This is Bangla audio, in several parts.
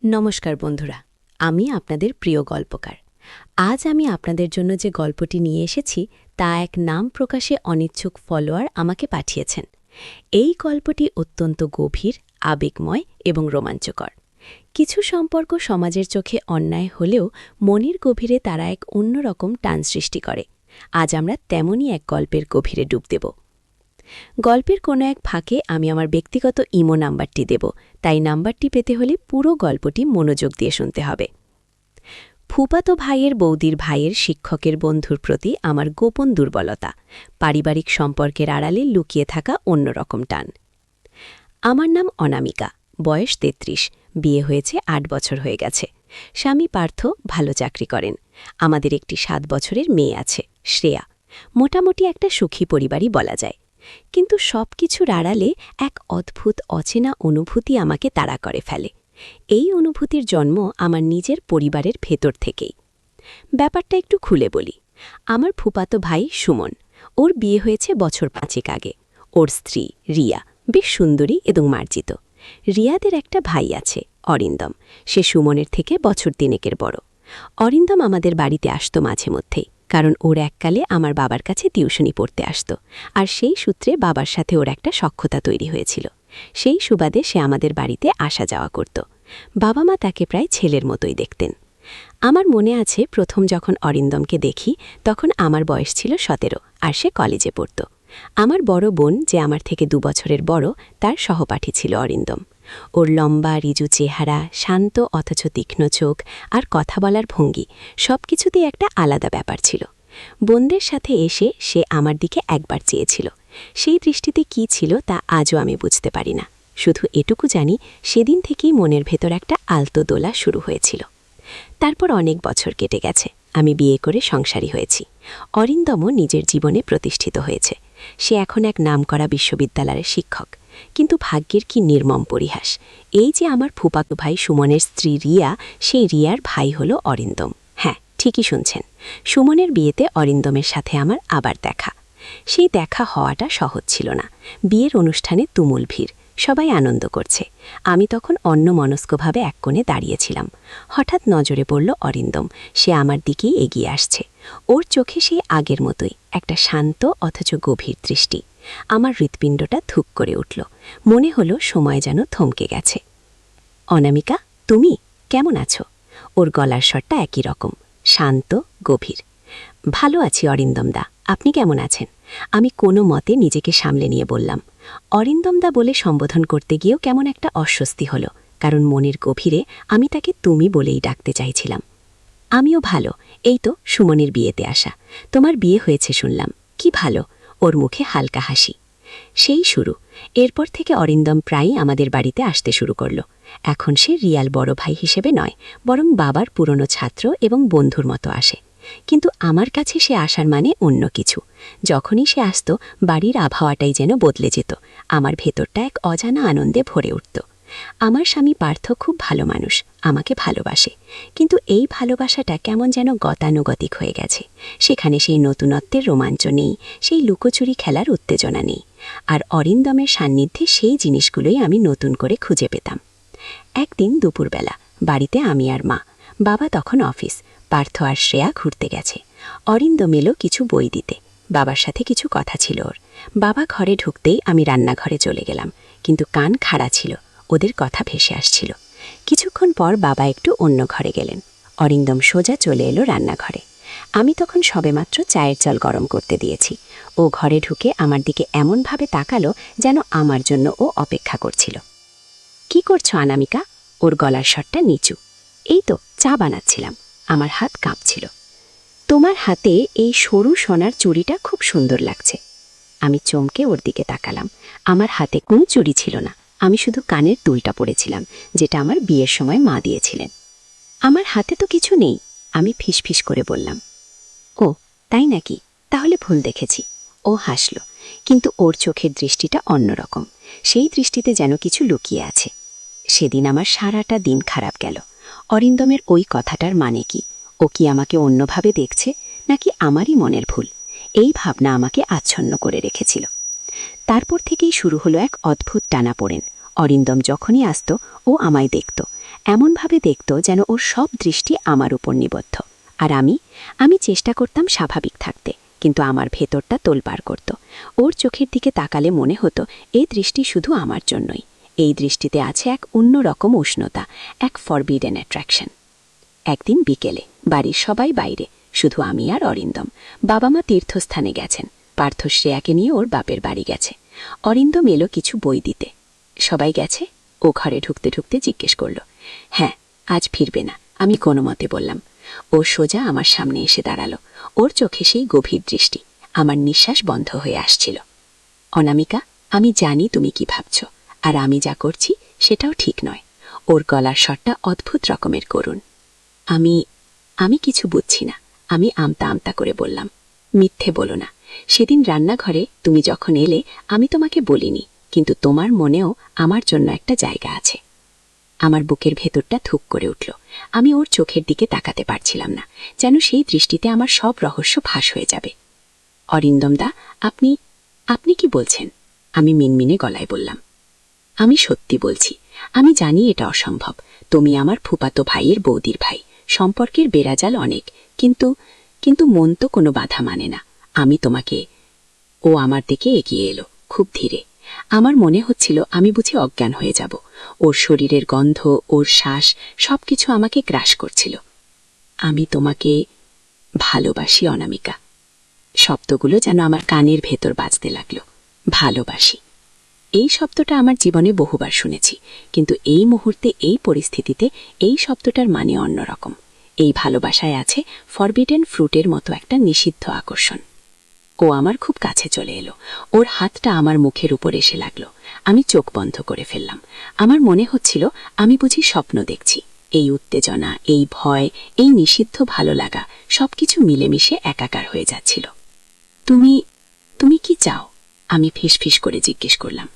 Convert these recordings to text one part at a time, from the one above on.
নমস্কার বন্ধুরা, আমি আপনাদের প্রিয় গল্পকার। আজ আমি আপনাদের জন্য যে গল্পটি নিয়ে এসেছি তা এক নাম প্রকাশে অনিচ্ছুক ফলোয়ার আমাকে পাঠিয়েছেন। এই গল্পটি অত্যন্ত গভীর, আবেগময় এবং রোমাঞ্চকর। কিছু সম্পর্ক সমাজের চোখে অন্যায় হলেও মনের গভীরে তারা এক অন্যরকম টান সৃষ্টি করে। আজ আমরা তেমনই এক গল্পের গভীরে ডুব দেব। গল্পের কোনো এক ফাঁকে আমি আমার ব্যক্তিগত ইমো নাম্বারটি দেব, তাই নাম্বারটি পেতে হলে পুরো গল্পটি মনোযোগ দিয়ে শুনতে হবে। ফুফাতো ভাইয়ের বৌদির ভাইয়ের শিক্ষকের বন্ধুর প্রতি আমার গোপন দুর্বলতা, পারিবারিক সম্পর্কের আড়ালে লুকিয়ে থাকা অন্যরকম টান। আমার নাম অনামিকা, বয়স ৩৩, বিয়ে হয়েছে ৮ বছর হয়ে গেছে। স্বামী পার্থ ভালো চাকরি করেন। আমাদের একটি ৭ বছরের মেয়ে আছে, শ্রেয়া। মোটামুটি একটা সুখী পরিবারই বলা যায়। কিন্তু সবকিছুর আড়ালে এক অদ্ভুত অচেনা অনুভূতি আমাকে তাড়া করে ফেলে। এই অনুভূতির জন্ম আমার নিজের পরিবারের ভেতর থেকেই। ব্যাপারটা একটু খুলে বলি। আমার ফুফাতো ভাই সুমন, ওর বিয়ে হয়েছে বছর ৫ আগে। ওর স্ত্রী রিয়া বেশ সুন্দরী এবং মার্জিত। রিয়াদের একটা ভাই আছে, অরিন্দম। সে সুমনের থেকে বছর ৩ বড়। অরিন্দম আমাদের বাড়িতে আসত মাঝে মধ্যেই, কারণ ওর এককালে আমার বাবার কাছে টিউশনি পড়তে আসত, আর সেই সূত্রে বাবার সাথে ওর একটা সখ্যতা তৈরি হয়েছিল। সেই সুবাদে সে আমাদের বাড়িতে আসা যাওয়া করত। বাবা মা তাকে প্রায় ছেলের মতোই দেখতেন। আমার মনে আছে প্রথম যখন অরিন্দমকে দেখি তখন আমার বয়স ছিল ১৭, আর সে কলেজে পড়ত। আমার বড় বোন, যে আমার থেকে ২ বছরের বড়, তার সহপাঠী ছিল অরিন্দম। ওর লম্বা রিজু চেহারা, শান্ত অথচ তীক্ষ্ণ চোখ আর কথা বলার ভঙ্গি, সবকিছুতেই একটা আলাদা ব্যাপার ছিল। বোনদের সাথে এসে সে আমার দিকে একবার চেয়েছিল। সেই দৃষ্টিতে কি ছিল তা আজও আমি বুঝতে পারি না। শুধু এটুকু জানি, সেদিন থেকেই মনের ভেতর একটা আলতো দোলা শুরু হয়েছিল। তারপর অনেক বছর কেটে গেছে। আমি বিয়ে করে সংসারী হয়েছি। অরিন্দমও নিজের জীবনে প্রতিষ্ঠিত হয়েছে। সে এখন এক নামকরা বিশ্ববিদ্যালয়ের শিক্ষক। কিন্তু ভাগ্যের কি নির্মম পরিহাস, এই যে আমার ফুফাতো ভাই সুমনের স্ত্রী রিয়া, সেই রিয়ার ভাই হল অরিন্দম। হ্যাঁ, ঠিকই শুনছেন, সুমনের বিয়েতে অরিন্দমের সাথে আমার আবার দেখা। সেই দেখা হওয়াটা সহজ ছিল না। বিয়ের অনুষ্ঠানে তুমুল ভিড়, সবাই আনন্দ করছে। আমি তখন অন্যমনস্কভাবে এক কোণে দাঁড়িয়েছিলাম। হঠাৎ নজরে পড়ল অরিন্দম। সে আমার দিকেই এগিয়ে আসছে। ওর চোখে সেই আগের মতোই একটা শান্ত অথচ গভীর দৃষ্টি। আমার হৃৎপিণ্ডটা ধুক করে উঠল। মনে হলো সময় যেন থমকে গেছে। অনামিকা, তুমি কেমন আছো? ওর গলার স্বরটা একই রকম, শান্ত, গভীর। ভালো আছি অরিন্দমদা, আপনি কেমন আছেন? আমি কোনো মতে নিজেকে সামলে নিয়ে বললাম। অরিন্দমদা বলে সম্বোধন করতে গিয়েও কেমন একটা অস্বস্তি হলো, কারণ মনের গভীরে আমি তাকে তুমি বলেই ডাকতে চাইছিলাম। আমিও ভালো, এই তো সুমনের বিয়েতে আসা। তোমার বিয়ে হয়েছে শুনলাম, কি ভালো। ওর মুখে হালকা হাসি। সেই শুরু। এরপর থেকে অরিন্দম প্রায়ই আমাদের বাড়িতে আসতে শুরু করল। এখন সে রিয়াল বড় ভাই হিসেবে নয়, বরং বাবার পুরনো ছাত্র এবং বন্ধুর মতো আসে। কিন্তু আমার কাছে সে আসার মানে অন্য কিছু। যখনই সে আসত, বাড়ির আবহাওয়াটাই যেন বদলে যেত। আমার ভেতরটা এক অজানা আনন্দে ভরে উঠত। আমার স্বামী পার্থ খুব ভালো মানুষ, আমাকে ভালোবাসে। কিন্তু এই ভালোবাসাটা কেমন যেন গতানুগতিক হয়ে গেছে। সেখানে সেই নতুনত্বের রোমাঞ্চ নেই, সেই লুকোচুরি খেলার উত্তেজনা নেই। আর অরিন্দমের সান্নিধ্যে সেই জিনিসগুলোই আমি নতুন করে খুঁজে পেতাম। একদিন দুপুরবেলা বাড়িতে আমি আর মা। বাবা তখন অফিস। পার্থ আর শ্রেয়া ঘুরতে গেছে। অরিন্দম এলো কিছু বই দিতে। বাবার সাথে কিছু কথা ছিল ওর। বাবা ঘরে ঢুকতেই আমি রান্নাঘরে চলে গেলাম, কিন্তু কান খাড়া ছিল, ওদের কথা ভেসে আসছিল। কিছুক্ষণ পর বাবা একটু অন্য ঘরে গেলেন। অরিন্দম সোজা চলে এলো রান্নাঘরে। আমি তখন সবেমাত্র চায়ের জল গরম করতে দিয়েছি। ও ঘরে ঢুকে আমার দিকে এমনভাবে তাকালো যেন আমার জন্য ও অপেক্ষা করছিল। কি করছো অনামিকা? ওর গলার স্বরটা নিচু। এই তো চা বানাচ্ছিলাম। আমার হাত কাঁপছিল। তোমার হাতে এই সরু সোনার চুড়িটা খুব সুন্দর লাগছে। আমি চমকে ওর দিকে তাকালাম। আমার হাতে কোনো চুড়ি ছিল না, আমি শুধু কানের দুলটা পরেছিলাম, যেটা আমার বিয়ের সময় মা দিয়েছিলেন। আমার হাতে তো কিছু নেই, আমি ফিসফিস করে বললাম। ও তাই নাকি, তাহলে ভুল দেখেছি। ও হাসল, কিন্তু ওর চোখের দৃষ্টিটা অন্যরকম। সেই দৃষ্টিতে যেন কিছু লুকিয়ে আছে। সেদিন আমার সারাটা দিন খারাপ গেল। অরিন্দমের ওই কথাটার মানে কি? ও কি আমাকে অন্যভাবে দেখছে, নাকি আমারই মনের ভুল? এই ভাবনা আমাকে আচ্ছন্ন করে রেখেছিল। তারপর থেকেই শুরু হলো এক অদ্ভুত টানাপোড়েন। অরিন্দম যখনই আসত, ও আমায় দেখত। এমনভাবে দেখত যেন ওর সব দৃষ্টি আমার উপর নিবদ্ধ। আর আমি চেষ্টা করতাম স্বাভাবিক থাকতে, কিন্তু আমার ভেতরটা তোলপাড় করত। ওর চোখের দিকে তাকালে মনে হতো এই দৃষ্টি শুধু আমার জন্যই। এই দৃষ্টিতে আছে এক অন্যরকম উষ্ণতা, এক ফরবিডেন অ্যাট্রাকশন। একদিন বিকেলে বাড়ির সবাই বাইরে, শুধু আমি আর অরিন্দম। বাবা মা তীর্থস্থানে গেছেন, পার্থ শ্রেয়াকে নিয়ে ওর বাপের বাড়ি গেছে। অরিন্দম এলো কিছু বই দিতে। সবাই গেছে? ও ঘরে ঢুকতে ঢুকতে জিজ্ঞেস করল। হ্যাঁ, আজ ফিরবে না, আমি কোনো মতে বললাম। ও সোজা আমার সামনে এসে দাঁড়ালো। ওর চোখে সেই গভীর দৃষ্টি। আমার নিঃশ্বাস বন্ধ হয়ে আসছিল। অনামিকা, আমি জানি তুমি কি ভাবছ, আর আমি যা করছি সেটাও ঠিক নয়। ওর গলার স্বরটা অদ্ভুত রকমের করুণ। আমি কিছু বুঝছি না, আমি আমতা আমতা করে বললাম। মিথ্যে বলো না। সেদিন রান্নাঘরে তুমি যখন এলে আমি তোমাকে বলিনি, কিন্তু তোমার মনেও আমার জন্য একটা জায়গা আছে। আমার বুকের ভেতরটা থুক করে উঠল। আমি ওর চোখের দিকে তাকাতে পারছিলাম না, যেন সেই দৃষ্টিতে আমার সব রহস্য ফাঁস হয়ে যাবে। অরিন্দম দা, আপনি কি বলছেন? আমি মিনমিনে গলায় বললাম। আমি সত্যি বলছি। আমি জানি এটা অসম্ভব। তুমি আমার ফুপাতো ভাইয়ের বৌদির ভাই, সম্পর্কের বেড়াজাল অনেক, কিন্তু মন তো কোনো বাধা মানে না। আমি তোমাকে। ও আমার দিকে এগিয়ে এলো, খুব ধীরে। আমার মনে হচ্ছিল আমি বুঝি অজ্ঞান হয়ে যাব। ওর শরীরের গন্ধ, ওর শ্বাস, সবকিছু আমাকে গ্রাস করছিল। আমি তোমাকে ভালোবাসি অনামিকা। শব্দগুলো যেন আমার কানের ভেতর বাজতে লাগলো। ভালোবাসি। এই শব্দটা আমার জীবনে বহুবার শুনেছি, কিন্তু এই মুহূর্তে, এই পরিস্থিতিতে এই শব্দটার মানে অন্যরকম। এই ভালোবাসায় আছে ফরবিডেন ফ্রুটের মতো একটা নিষিদ্ধ আকর্ষণ। ও আমার খুব কাছে চলে এলো। ওর হাতটা আমার মুখের উপর এসে লাগলো। আমি চোখ বন্ধ করে ফেললাম। আমার মনে হচ্ছিল আমি বুঝি স্বপ্ন দেখছি। এই উত্তেজনা, এই ভয়, এই নিষিদ্ধ ভালো লাগা সবকিছু মিলেমিশে একাকার হয়ে যাচ্ছিল। তুমি কি চাও? আমি ফিসফিস করে জিজ্ঞেস করলাম।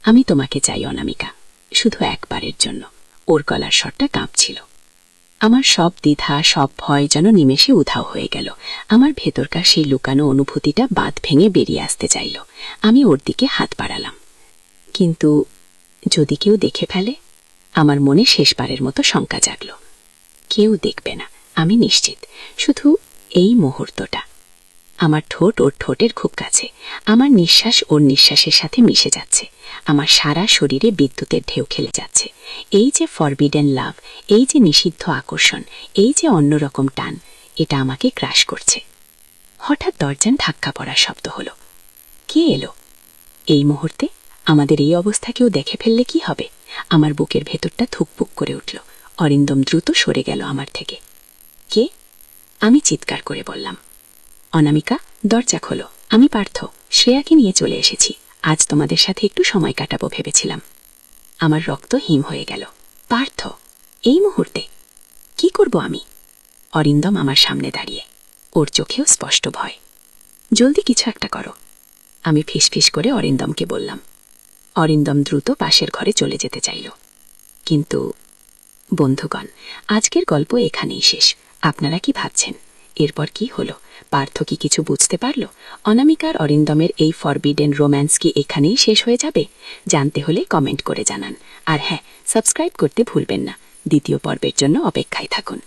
আমি তোমাকে চাই অনামিকা, শুধু একবারের জন্য। ওর গলার স্বরটা কাঁপছিল। আমার সব দ্বিধা, সব ভয় যেন নিমেষে উধাও হয়ে গেল। আমার ভেতরকার সেই লুকানো অনুভূতিটা বাঁধ ভেঙে বেরিয়ে আসতে চাইল। আমি ওর দিকে হাত বাড়ালাম। কিন্তু যদি কেউ দেখে ফেলে? আমার মনে শেষবারের মতো শঙ্কা জাগল। কেউ দেখবে না, আমি নিশ্চিত। শুধু এই মুহূর্তটা। আমার ঠোঁট ওর ঠোঁটের খুব কাছে। আমার নিঃশ্বাস ওর নিঃশ্বাসের সাথে মিশে যাচ্ছে। আমার সারা শরীরে বিদ্যুতের ঢেউ খেলে যাচ্ছে। এই যে ফরবিডেন লাভ, এই যে নিষিদ্ধ আকর্ষণ, এই যে অন্যরকম টান, এটা আমাকে গ্রাস করছে। হঠাৎ দরজায় ধাক্কা পড়ার শব্দ হলো। কে এলো? এই মুহূর্তে আমাদের এই অবস্থা কেউ দেখে ফেললে কি হবে? আমার বুকের ভেতরটা থুকপুক করে উঠল। অরিন্দম দ্রুত সরে গেল আমার থেকে। কে? আমি চিৎকার করে বললাম। অনামিকা, দরজা খোলো। আমি পার্থ, শ্রেয়াকে নিয়ে চলে এসেছি। আজ তোমাদের সাথে একটু সময় কাটাবো ভেবেছিলাম। আমার রক্ত হিম হয়ে গেল। পার্থ? এই মুহূর্তে? কি করব আমি? অরিন্দম আমার সামনে দাঁড়িয়ে, ওর চোখেও স্পষ্ট ভয়। জলদি কিছু একটা করো। আমি ফিসফিস করে অরিন্দমকে বললাম। অরিন্দম দ্রুত পাশের ঘরে চলে যেতে চাইল। কিন্তু বন্ধুগণ, আজকের গল্প এখানেই শেষ। আপনারা কি ভাবছেন? এরপর কি হলো? পার্থ কি কিছু বুঝতে পারল? অনামিকার অরিন্দমের এই ফরবিডেন রোম্যান্স কি এখানেই শেষ হয়ে যাবে? জানতে হলে কমেন্ট করে জানান। আর হ্যাঁ, সাবস্ক্রাইব করতে ভুলবেন না। দ্বিতীয় পর্বের জন্য অপেক্ষায় থাকুন।